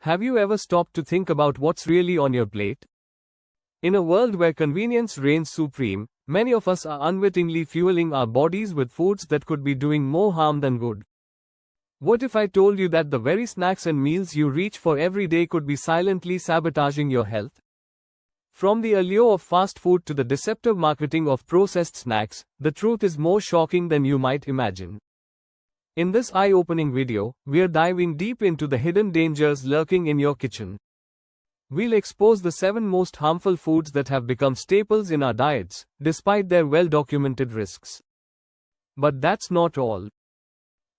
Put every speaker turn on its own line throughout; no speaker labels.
Have you ever stopped to think about what's really on your plate? In a world where convenience reigns supreme, many of us are unwittingly fueling our bodies with foods that could be doing more harm than good. What if I told you that the very snacks and meals you reach for every day could be silently sabotaging your health? From the allure of fast food to the deceptive marketing of processed snacks, the truth is more shocking than you might imagine. In this eye-opening video, we're diving deep into the hidden dangers lurking in your kitchen. We'll expose the 7 most harmful foods that have become staples in our diets, despite their well-documented risks. But that's not all.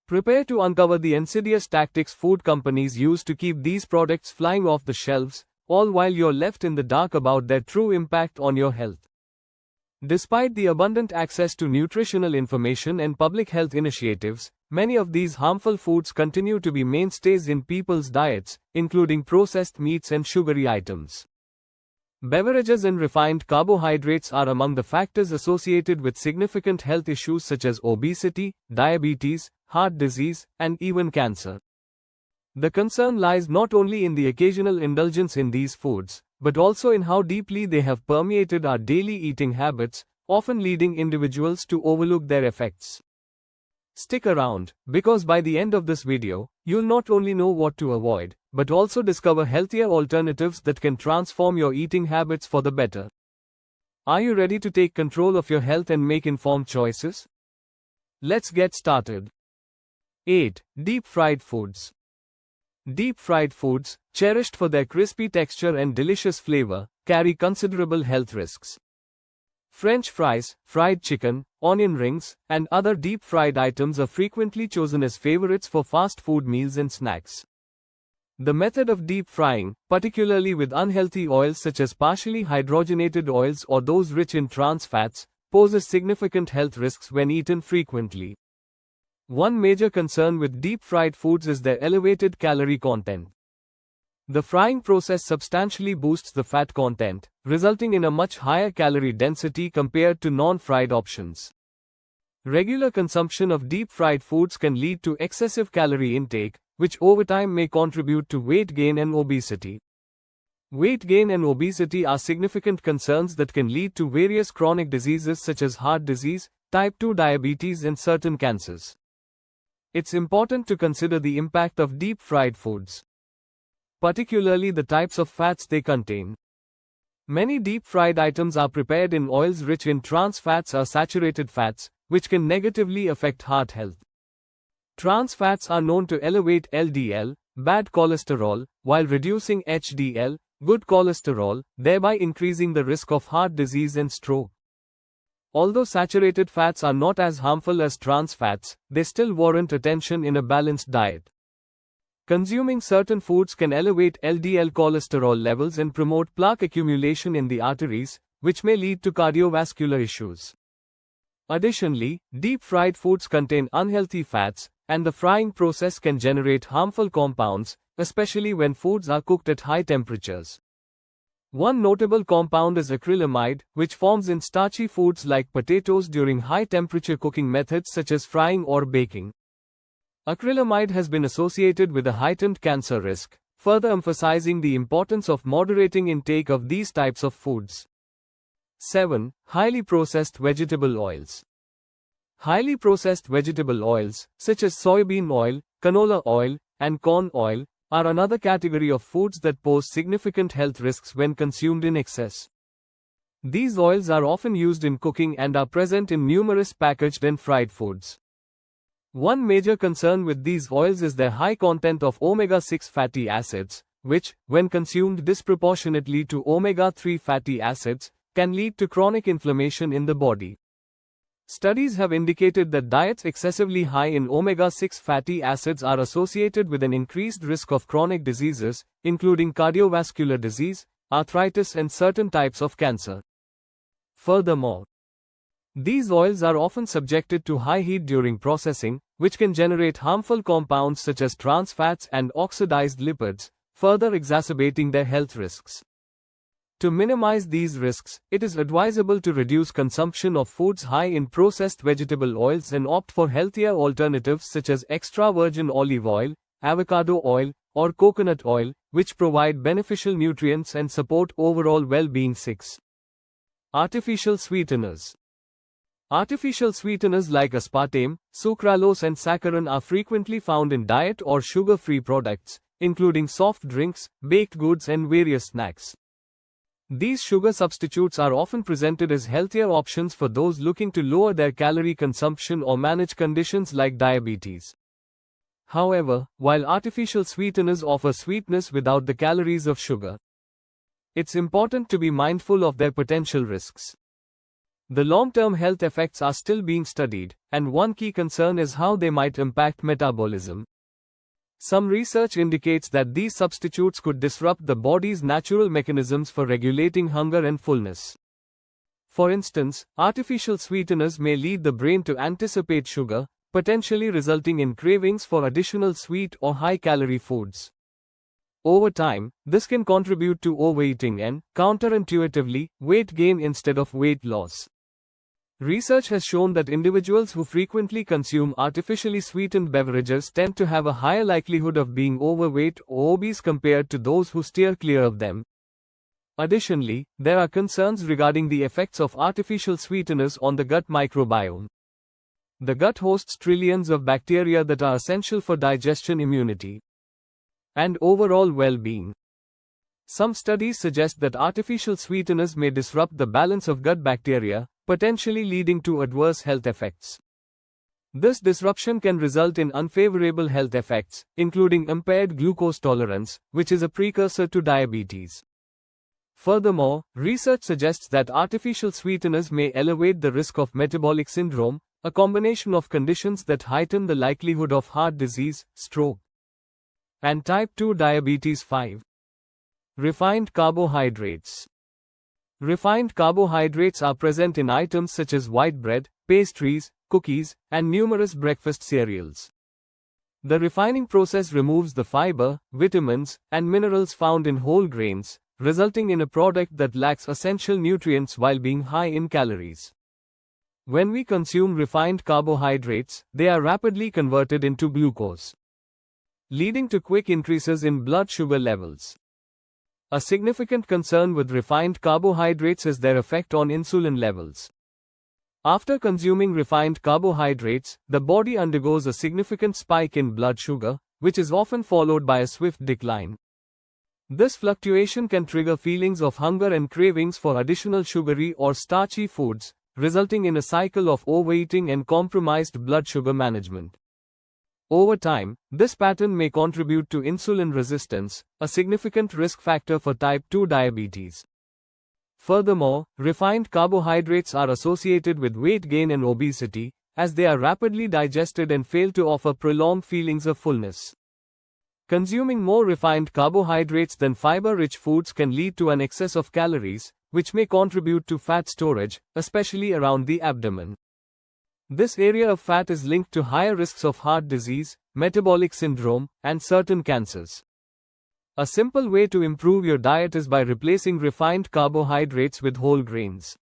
Prepare to uncover the insidious tactics food companies use to keep these products flying off the shelves, all while you're left in the dark about their true impact on your health. Despite the abundant access to nutritional information and public health initiatives, many of these harmful foods continue to be mainstays in people's diets, including processed meats and sugary items. Beverages and refined carbohydrates are among the factors associated with significant health issues such as obesity, diabetes, heart disease, and even cancer. The concern lies not only in the occasional indulgence in these foods, but also in how deeply they have permeated our daily eating habits, often leading individuals to overlook their effects. Stick around, because by the end of this video, you'll not only know what to avoid, but also discover healthier alternatives that can transform your eating habits for the better. Are you ready to take control of your health and make informed choices? Let's get started. 8. Deep-fried foods. Deep-fried foods, cherished for their crispy texture and delicious flavor, carry considerable health risks. French fries, fried chicken, onion rings, and other deep-fried items are frequently chosen as favorites for fast food meals and snacks. The method of deep frying, particularly with unhealthy oils such as partially hydrogenated oils or those rich in trans fats, poses significant health risks when eaten frequently. One major concern with deep-fried foods is their elevated calorie content. The frying process substantially boosts the fat content, resulting in a much higher calorie density compared to non-fried options. Regular consumption of deep-fried foods can lead to excessive calorie intake, which over time may contribute to weight gain and obesity. Weight gain and obesity are significant concerns that can lead to various chronic diseases such as heart disease, type 2 diabetes, and certain cancers. It's important to consider the impact of deep-fried foods, particularly the types of fats they contain. Many deep-fried items are prepared in oils rich in trans fats or saturated fats, which can negatively affect heart health. Trans fats are known to elevate LDL, bad cholesterol, while reducing HDL, good cholesterol, thereby increasing the risk of heart disease and stroke. Although saturated fats are not as harmful as trans fats, they still warrant attention in a balanced diet. Consuming certain foods can elevate LDL cholesterol levels and promote plaque accumulation in the arteries, which may lead to cardiovascular issues. Additionally, deep-fried foods contain unhealthy fats, and the frying process can generate harmful compounds, especially when foods are cooked at high temperatures. One notable compound is acrylamide, which forms in starchy foods like potatoes during high-temperature cooking methods such as frying or baking. Acrylamide has been associated with a heightened cancer risk, further emphasizing the importance of moderating intake of these types of foods. 7. Highly processed vegetable oils. Highly processed vegetable oils, such as soybean oil, canola oil, and corn oil, are another category of foods that pose significant health risks when consumed in excess. These oils are often used in cooking and are present in numerous packaged and fried foods. One major concern with these oils is their high content of omega-6 fatty acids, which, when consumed disproportionately to omega-3 fatty acids, can lead to chronic inflammation in the body. Studies have indicated that diets excessively high in omega-6 fatty acids are associated with an increased risk of chronic diseases, including cardiovascular disease, arthritis, and certain types of cancer. Furthermore, these oils are often subjected to high heat during processing, which can generate harmful compounds such as trans fats and oxidized lipids, further exacerbating their health risks. To minimize these risks, it is advisable to reduce consumption of foods high in processed vegetable oils and opt for healthier alternatives such as extra virgin olive oil, avocado oil, or coconut oil, which provide beneficial nutrients and support overall well-being. 6. Artificial sweeteners. Artificial sweeteners like aspartame, sucralose and saccharin are frequently found in diet or sugar-free products, including soft drinks, baked goods and various snacks. These sugar substitutes are often presented as healthier options for those looking to lower their calorie consumption or manage conditions like diabetes. However, while artificial sweeteners offer sweetness without the calories of sugar, it's important to be mindful of their potential risks. The long-term health effects are still being studied, and one key concern is how they might impact metabolism. Some research indicates that these substitutes could disrupt the body's natural mechanisms for regulating hunger and fullness. For instance, artificial sweeteners may lead the brain to anticipate sugar, potentially resulting in cravings for additional sweet or high-calorie foods. Over time, this can contribute to overeating and, counterintuitively, weight gain instead of weight loss. Research has shown that individuals who frequently consume artificially sweetened beverages tend to have a higher likelihood of being overweight or obese compared to those who steer clear of them. Additionally, there are concerns regarding the effects of artificial sweeteners on the gut microbiome. The gut hosts trillions of bacteria that are essential for digestion, immunity, and overall well-being. Some studies suggest that artificial sweeteners may disrupt the balance of gut bacteria, potentially leading to adverse health effects. This disruption can result in unfavorable health effects, including impaired glucose tolerance, which is a precursor to diabetes. Furthermore, research suggests that artificial sweeteners may elevate the risk of metabolic syndrome, a combination of conditions that heighten the likelihood of heart disease, stroke, and type 2 diabetes. 5. Refined carbohydrates. Refined carbohydrates are present in items such as white bread, pastries, cookies, and numerous breakfast cereals. The refining process removes the fiber, vitamins, and minerals found in whole grains, resulting in a product that lacks essential nutrients while being high in calories. When we consume refined carbohydrates, they are rapidly converted into glucose, leading to quick increases in blood sugar levels. A significant concern with refined carbohydrates is their effect on insulin levels. After consuming refined carbohydrates, the body undergoes a significant spike in blood sugar, which is often followed by a swift decline. This fluctuation can trigger feelings of hunger and cravings for additional sugary or starchy foods, resulting in a cycle of overeating and compromised blood sugar management. Over time, this pattern may contribute to insulin resistance, a significant risk factor for type 2 diabetes. Furthermore, refined carbohydrates are associated with weight gain and obesity, as they are rapidly digested and fail to offer prolonged feelings of fullness. Consuming more refined carbohydrates than fiber-rich foods can lead to an excess of calories, which may contribute to fat storage, especially around the abdomen. This area of fat is linked to higher risks of heart disease, metabolic syndrome, and certain cancers. A simple way to improve your diet is by replacing refined carbohydrates with whole grains.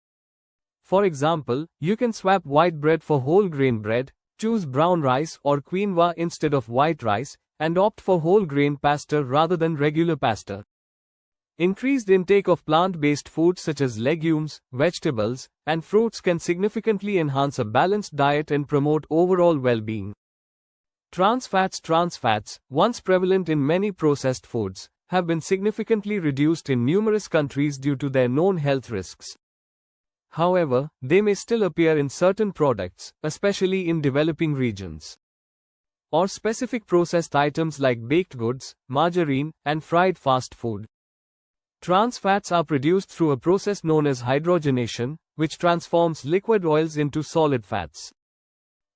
For example, you can swap white bread for whole grain bread, choose brown rice or quinoa instead of white rice, and opt for whole grain pasta rather than regular pasta. Increased intake of plant-based foods such as legumes, vegetables, and fruits can significantly enhance a balanced diet and promote overall well-being. Trans fats, once prevalent in many processed foods, have been significantly reduced in numerous countries due to their known health risks. However, they may still appear in certain products, especially in developing regions, or specific processed items like baked goods, margarine, and fried fast food. Trans fats are produced through a process known as hydrogenation, which transforms liquid oils into solid fats.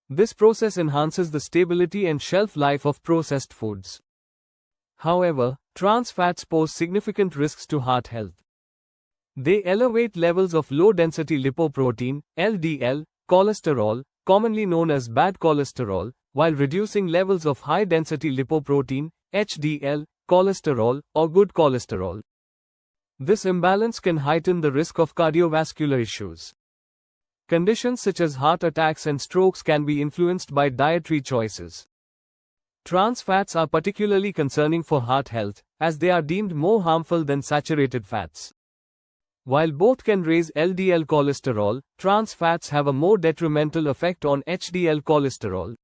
This process enhances the stability and shelf life of processed foods. However, trans fats pose significant risks to heart health. They elevate levels of low-density lipoprotein, LDL, cholesterol, commonly known as bad cholesterol, while reducing levels of high-density lipoprotein, HDL, cholesterol, or good cholesterol. This imbalance can heighten the risk of cardiovascular issues. Conditions such as heart attacks and strokes can be influenced by dietary choices. Trans fats are particularly concerning for heart health, as they are deemed more harmful than saturated fats. While both can raise LDL cholesterol, trans fats have a more detrimental effect on HDL cholesterol.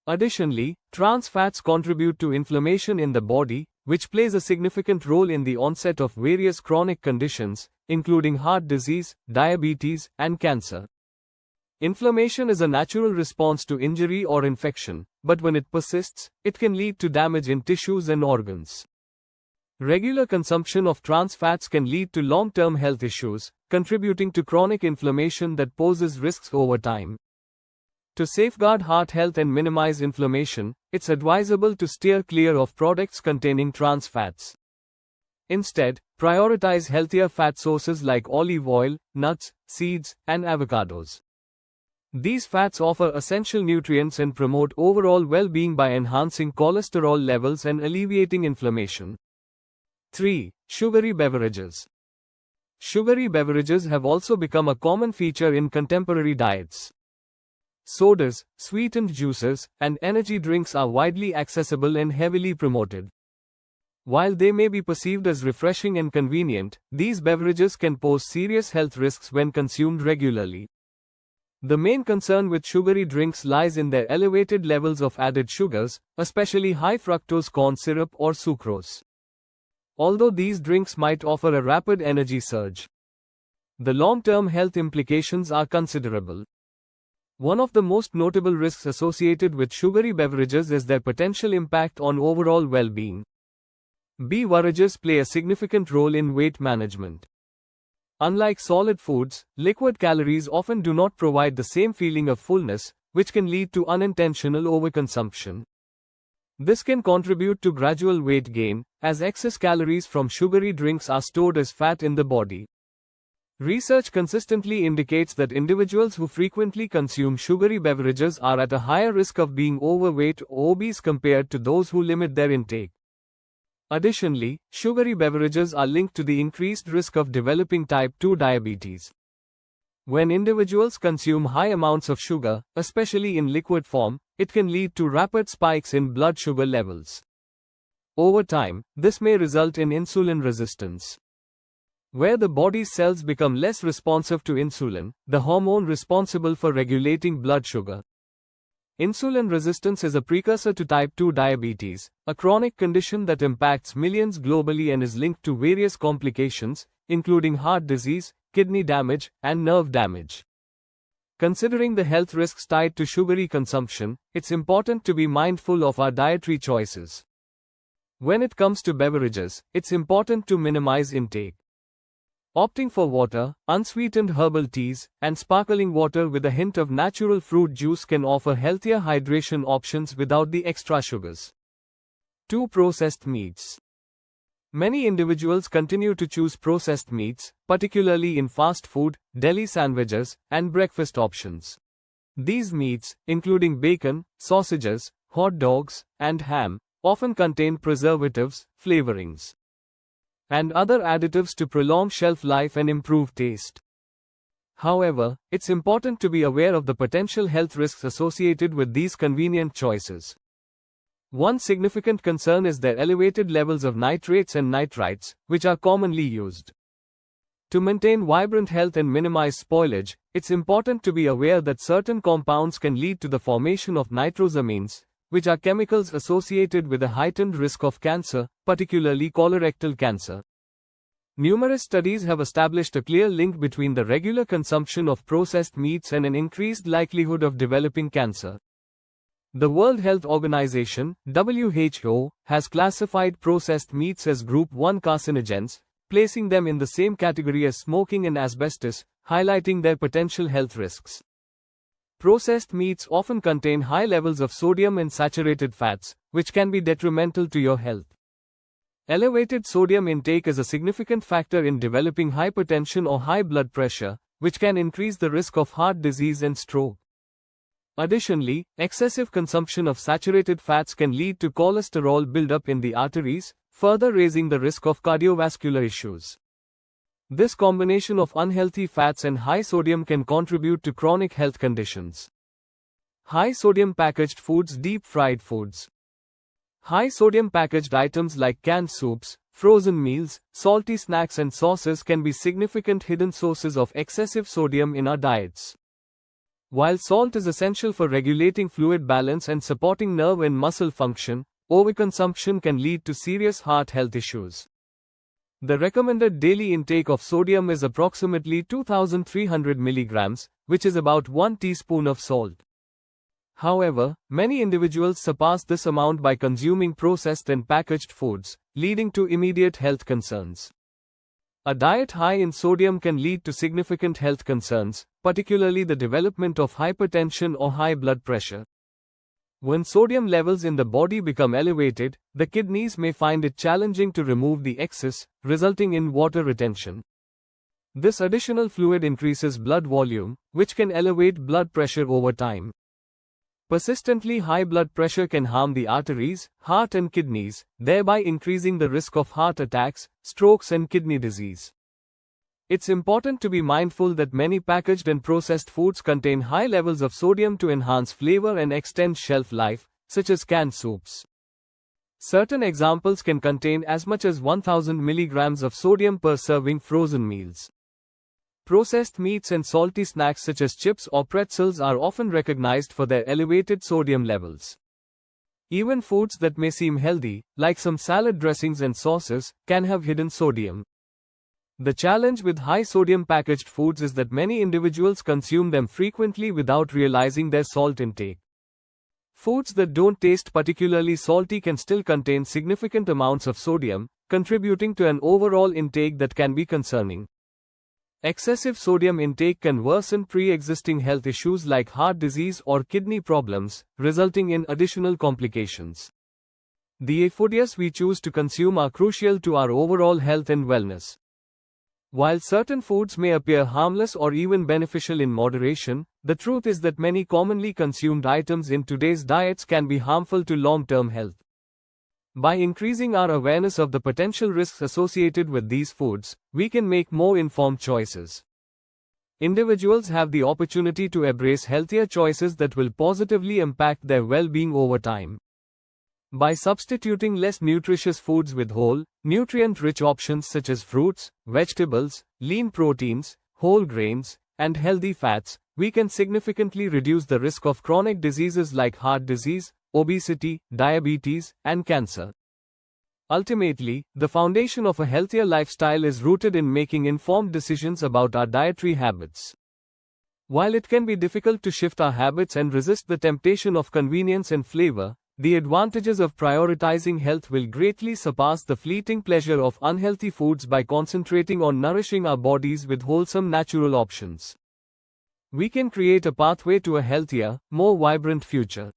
Additionally, trans fats contribute to inflammation in the body, which plays a significant role in the onset of various chronic conditions, including heart disease, diabetes, and cancer. Inflammation is a natural response to injury or infection, but when it persists, it can lead to damage in tissues and organs. Regular consumption of trans fats can lead to long-term health issues, contributing to chronic inflammation that poses risks over time. To safeguard heart health and minimize inflammation, it's advisable to steer clear of products containing trans fats. Instead, prioritize healthier fat sources like olive oil, nuts, seeds, and avocados. These fats offer essential nutrients and promote overall well-being by enhancing cholesterol levels and alleviating inflammation. 3. Sugary beverages. Sugary beverages have also become a common feature in contemporary diets. Sodas, sweetened juices, and energy drinks are widely accessible and heavily promoted. While they may be perceived as refreshing and convenient, these beverages can pose serious health risks when consumed regularly. The main concern with sugary drinks lies in their elevated levels of added sugars, especially high fructose corn syrup or sucrose. Although these drinks might offer a rapid energy surge, the long-term health implications are considerable. One of the most notable risks associated with sugary beverages is their potential impact on overall well-being. Beverages play a significant role in weight management. Unlike solid foods, liquid calories often do not provide the same feeling of fullness, which can lead to unintentional overconsumption. This can contribute to gradual weight gain, as excess calories from sugary drinks are stored as fat in the body. Research consistently indicates that individuals who frequently consume sugary beverages are at a higher risk of being overweight or obese compared to those who limit their intake. Additionally, sugary beverages are linked to the increased risk of developing type 2 diabetes. When individuals consume high amounts of sugar, especially in liquid form, it can lead to rapid spikes in blood sugar levels. Over time, this may result in insulin resistance. Where the body's cells become less responsive to insulin, the hormone responsible for regulating blood sugar. Insulin resistance is a precursor to type 2 diabetes, a chronic condition that impacts millions globally and is linked to various complications, including heart disease, kidney damage, and nerve damage. Considering the health risks tied to sugary consumption, it's important to be mindful of our dietary choices. When it comes to beverages, it's important to minimize intake. Opting for water, unsweetened herbal teas, and sparkling water with a hint of natural fruit juice can offer healthier hydration options without the extra sugars. 2. Processed meats. Many individuals continue to choose processed meats, particularly in fast food, deli sandwiches, and breakfast options. These meats, including bacon, sausages, hot dogs, and ham, often contain preservatives, flavorings, and other additives to prolong shelf life and improve taste. However, it's important to be aware of the potential health risks associated with these convenient choices. One significant concern is their elevated levels of nitrates and nitrites, which are commonly used. To maintain vibrant health and minimize spoilage, it's important to be aware that certain compounds can lead to the formation of nitrosamines, which are chemicals associated with a heightened risk of cancer, particularly colorectal cancer. Numerous studies have established a clear link between the regular consumption of processed meats and an increased likelihood of developing cancer. The World Health Organization, WHO, has classified processed meats as Group 1 carcinogens, placing them in the same category as smoking and asbestos, highlighting their potential health risks. Processed meats often contain high levels of sodium and saturated fats, which can be detrimental to your health. Elevated sodium intake is a significant factor in developing hypertension or high blood pressure, which can increase the risk of heart disease and stroke. Additionally, excessive consumption of saturated fats can lead to cholesterol buildup in the arteries, further raising the risk of cardiovascular issues. This combination of unhealthy fats and high sodium can contribute to chronic health conditions. High sodium packaged foods, deep fried foods. High sodium packaged items like canned soups, frozen meals, salty snacks and sauces can be significant hidden sources of excessive sodium in our diets. While salt is essential for regulating fluid balance and supporting nerve and muscle function, overconsumption can lead to serious heart health issues. The recommended daily intake of sodium is approximately 2,300 milligrams, which is about 1 teaspoon of salt. However, many individuals surpass this amount by consuming processed and packaged foods, leading to immediate health concerns. A diet high in sodium can lead to significant health concerns, particularly the development of hypertension or high blood pressure. When sodium levels in the body become elevated, the kidneys may find it challenging to remove the excess, resulting in water retention. This additional fluid increases blood volume, which can elevate blood pressure over time. Persistently high blood pressure can harm the arteries, heart and kidneys, thereby increasing the risk of heart attacks, strokes and kidney disease. It's important to be mindful that many packaged and processed foods contain high levels of sodium to enhance flavor and extend shelf life, such as canned soups. Certain examples can contain as much as 1,000 milligrams of sodium per serving frozen meals. Processed meats and salty snacks such as chips or pretzels are often recognized for their elevated sodium levels. Even foods that may seem healthy, like some salad dressings and sauces, can have hidden sodium. The challenge with high sodium packaged foods is that many individuals consume them frequently without realizing their salt intake. Foods that don't taste particularly salty can still contain significant amounts of sodium, contributing to an overall intake that can be concerning. Excessive sodium intake can worsen pre-existing health issues like heart disease or kidney problems, resulting in additional complications. The foods we choose to consume are crucial to our overall health and wellness. While certain foods may appear harmless or even beneficial in moderation, the truth is that many commonly consumed items in today's diets can be harmful to long-term health. By increasing our awareness of the potential risks associated with these foods, we can make more informed choices. Individuals have the opportunity to embrace healthier choices that will positively impact their well-being over time. By substituting less nutritious foods with whole, nutrient-rich options such as fruits, vegetables, lean proteins, whole grains, and healthy fats, we can significantly reduce the risk of chronic diseases like heart disease, obesity, diabetes, and cancer. Ultimately, the foundation of a healthier lifestyle is rooted in making informed decisions about our dietary habits. While it can be difficult to shift our habits and resist the temptation of convenience and flavor, the advantages of prioritizing health will greatly surpass the fleeting pleasure of unhealthy foods by concentrating on nourishing our bodies with wholesome natural options. We can create a pathway to a healthier, more vibrant future.